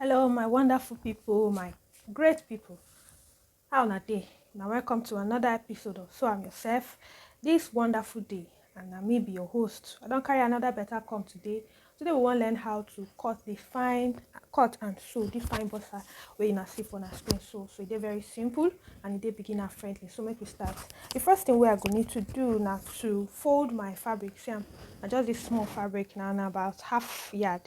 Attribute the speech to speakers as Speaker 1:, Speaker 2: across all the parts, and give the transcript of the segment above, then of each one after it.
Speaker 1: Hello, my wonderful people, my great people. How na day? Now welcome to another episode of So I'm Yourself. This wonderful day, and I may be your host. I don't carry another better come today. Today we want to learn how to cut and sew this fine bossa where you see for a screen. So it's very simple and it's beginner friendly. So make we start. The first thing we are going to need to do now to fold my fabric. See, I just this small fabric now, and about half yard,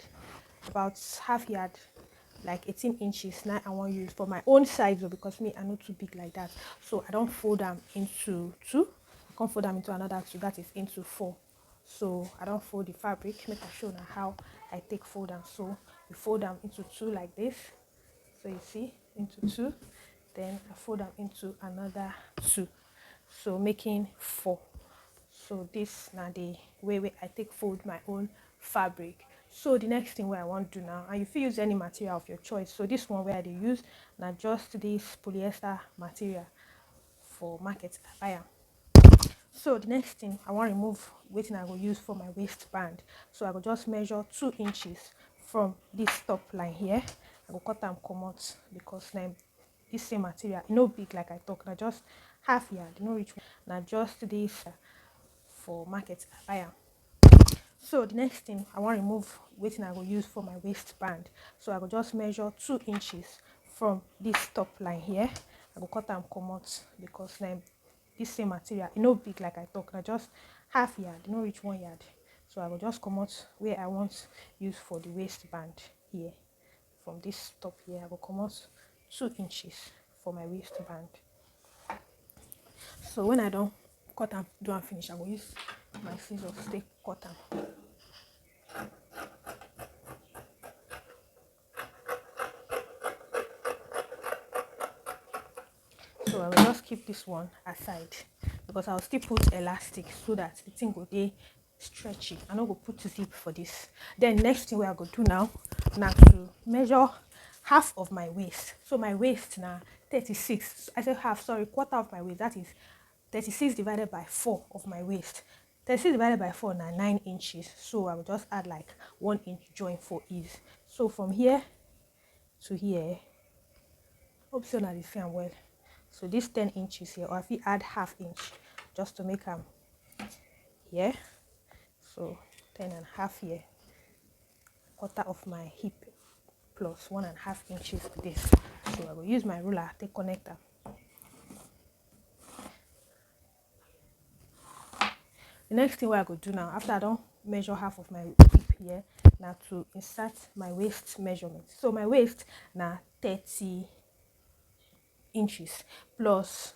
Speaker 1: like 18 inches. Now I want to use for my own size though, because me I'm not too big like that, so I don't fold them into two. I can't fold them into another two, that is into four. So I don't fold the fabric. Make I show now how I take fold them. So you fold them into two like this. So you see, into two, then I fold them into another two, so making four. So this now the way I take fold my own fabric. So the next thing where I want to do now, and you can use any material of your choice. So this one where they use now just this polyester material for market I buy am. So the next thing I want to remove waiting I will use for my waistband. So I will just measure 2 inches from this top line here. I will cut them come out because now this same material no big like I talk now, just half yard, no reach now, just this for market I buy am. So the next thing I want to remove waiting I will use for my waistband. So I will just measure 2 inches from this top line here. I will cut them come out because now this same material no big like I talk now, just half yard, no reach 1 yard. So I will just come out where I want use for the waistband here. From this top here I will come out 2 inches for my waistband. So when I don't cut and do and finish, I will use my scissors to take cut them. So I will just keep this one aside because I'll still put elastic so that the thing will be stretchy. I no go put zip for this. Then next thing we are going to do now to measure half of my waist. So my waist now 36. I said half, sorry, quarter of my waist. That is 36 divided by 4 of my waist. 36 divided by 4 now 9 inches. So I will just add like 1 inch join for ease. So from here to here, hope so now this film well. So this 10 inches here, or if you add half inch just to make them here. So 10.5 here, quarter of my hip plus 1.5 inches to this. So I will use my ruler to connect them. The next thing what I go do now, after I don't measure half of my hip here, now to insert my waist measurement. So my waist now 30 inches plus,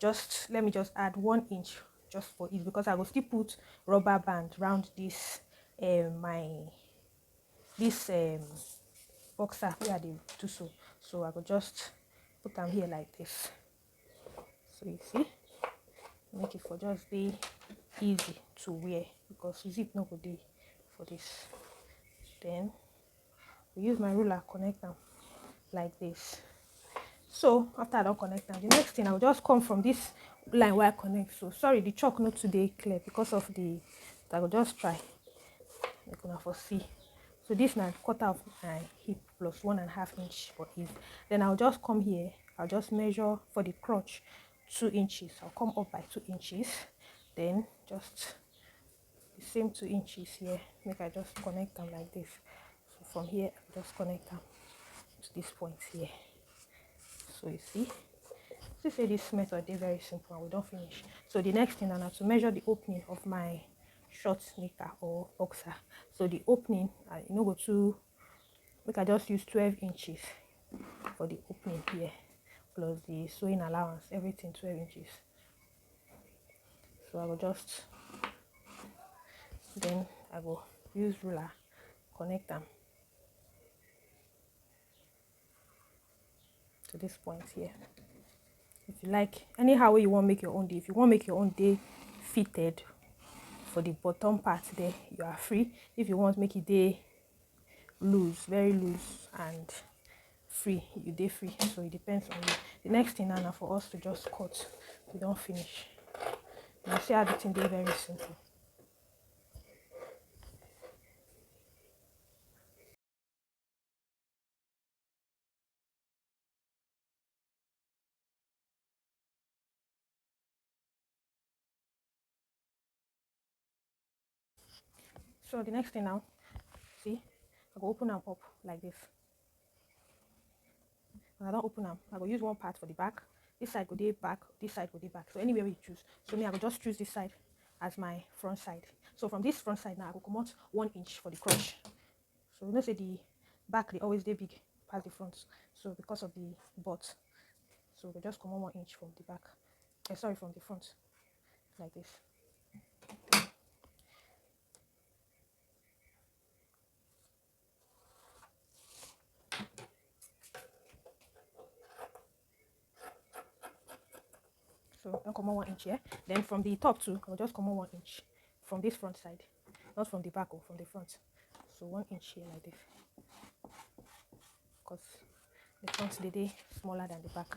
Speaker 1: just let me just add 1 inch just for it, because I will still put rubber band around this boxer where they do so. So I will just put them here like this. So you see, make it for just be easy to wear because zip no go dey for this. Then we use my ruler connect them like this. So after I don't connect them, the next thing I will just come from this line where I connect. So sorry, the chalk not today clear because of the, I will just try make una for see. So this now quarter of my hip plus 1.5 inch for ease. Then I'll just come here, I'll just measure for the crotch 2 inches. I'll come up by 2 inches, then just the same 2 inches here, make I just connect them like this. So from here I'll just connect them to this point here. So you see, say this method is very simple and we don't finish. So the next thing I have to measure the opening of my short sneaker or boxer. So the opening I go to make I just use 12 inches for the opening here, plus the sewing allowance, everything 12 inches. So I will just, then I will use ruler connect them to this point here. If you like, anyhow you want to make your own day, if you want to make your own day fitted for the bottom part there, you are free. If you want to make it day loose, very loose and free, you day free. So it depends on you. The next thing now for us to just cut, we don't finish. You see how the thing day very simple. So the next thing now, see, I go open them up like this. When I don't open them, I go use one part for the back. This side go dey back, this side go dey back. So anywhere we choose. So me, I go just choose this side as my front side. So from this front side now, I go come out 1 inch for the crotch. So you know say the back they always dey big past the front. So because of the butt, so we just come on 1 inch from the back. Sorry, from the front, like this. So don't come on 1 inch here. Then from the top too, I'll just come on 1 inch from this front side, not from the back or from the front. So 1 inch here like this, because the front they dey smaller than the back.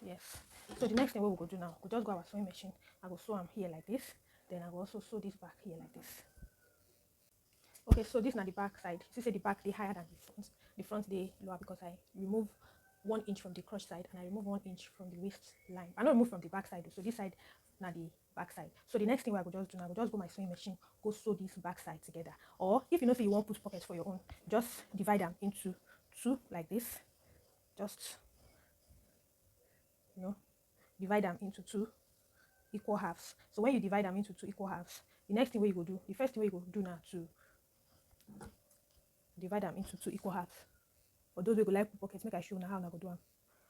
Speaker 1: Yes. So the next thing we will go do now, we'll just go our sewing machine. I will sew them here like this. Then I will also sew this back here like this. Okay, so this is not the back side. You see the back they higher than the front. The front they lower because I remove 1 inch from the crotch side and I remove 1 inch from the waist line. I don't remove from the back side, so this side now the back side. So the next thing I will just do now, I will just go my sewing machine, go sew this back side together. Or if you know say you want to put pockets for your own, just divide them into 2 like this. Just divide them into 2 equal halves. So when you divide them into 2 equal halves, the next thing you go do, the first thing you go do now to divide them into 2 equal halves. For those who go like put pockets, make I show you how I go do them.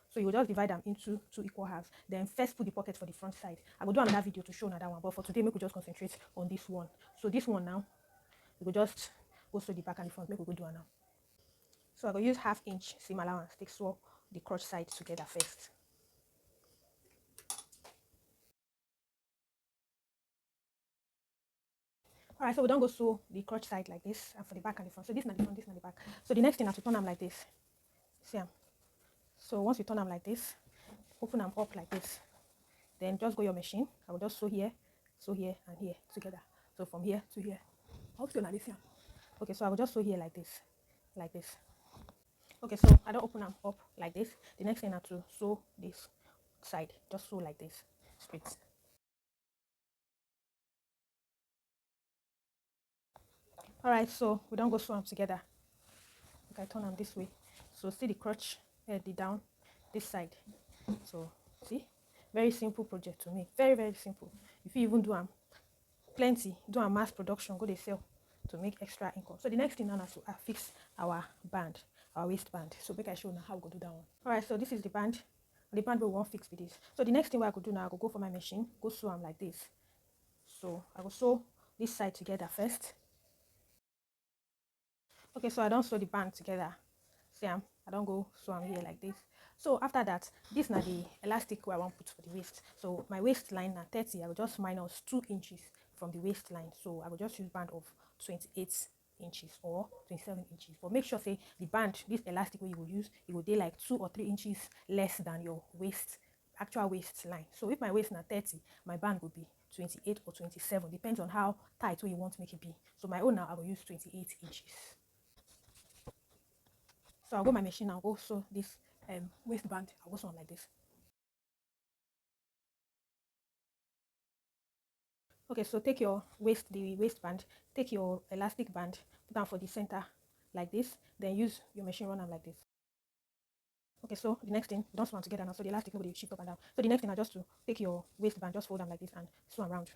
Speaker 1: So you will just divide them into 2 equal halves. Then first put the pocket for the front side. I will do another video to show another one, but for today, make we just concentrate on this one. So this one now, we will just go sew the back and the front. Make we go do it now. So I will use 1/2 inch seam allowance to sew the crotch side together first. Alright, so we don't go sew the crotch side like this, and for the back and the front. So this is not the front, this is not the back. So the next thing is to turn them like this. See them. So once you turn them like this, open them up like this. Then just go your machine. I will just sew here, and here together. So from here to here. I hope you like this here. Okay, so I will just sew here like this, like this. Okay, so I don't open them up like this. The next thing is to sew this side. Just sew like this, straight. Alright, so we don't go sew them together. Okay, I turn them this way. So see the crotch, the down, this side. So see, very simple project to me. Very, very simple. If you even do them plenty, do a mass production, go they sell to make extra income. So the next thing now is to fix our band, our waistband. So make I show now how we go do that one. Alright, so this is the band. The band we won't fix with this. So the next thing I could do now, I could go for my machine, go sew them like this. So I will sew this side together first. Okay, so I don't sew the band together. See, I don't go sew them here like this. So after that, this is the elastic where I want to put for the waist. So my waistline now 30, I will just minus 2 inches from the waistline. So I will just use band of 28 inches or 27 inches. But make sure say the band, this elastic way you will use, it will be like 2 or 3 inches less than your waist, actual waistline. So if my waist now 30, my band will be 28 or 27, depends on how tight you want to make it be. So my own now I will use 28 inches. So I'll go my machine, I'll go sew this waistband. I'll go sew like this. Okay, so take your waistband, take your elastic band, put down for the center like this, then use your machine run them like this. Okay, so the next thing, you don't sew them together now, so the elastic nobody shift up and down. So the next thing I just to take your waistband, just fold them like this and sew around.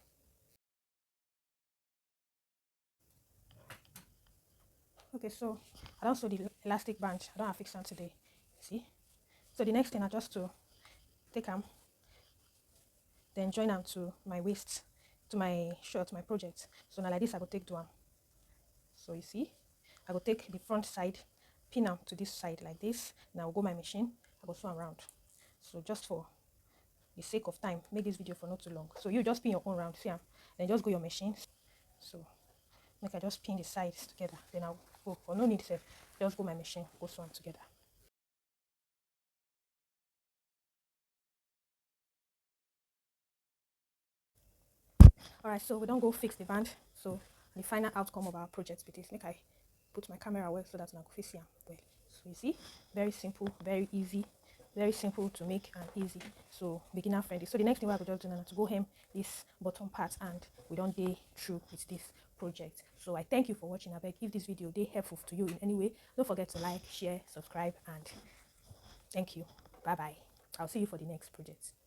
Speaker 1: Okay, so I don't sew the elastic band. I don't have fixed on today. See? So the next thing I just to take them, then join them to my waist, to my shirt, my project. So now like this I go take do them. So you see, I will take the front side, pin them to this side like this. Now I'll go my machine, I will sew around. So just for the sake of time, make this video for not too long. So you just pin your own round, see, then just go your machine. So make I just pin the sides together. Then I'll go. For no need to just go my machine, go sew them together. Alright, so we don't go fix the band. So the final outcome of our project with this, make I put my camera away so that I can see them well. So you see, very simple, very easy, very simple to make and easy, so beginner friendly. So the next thing I could just do now to go hem this bottom part, and we don't day through with this project. So I thank you for watching. I beg, if this video they helpful to you in any way, don't forget to like, share, subscribe, and thank you. Bye bye. I'll see you for the next project.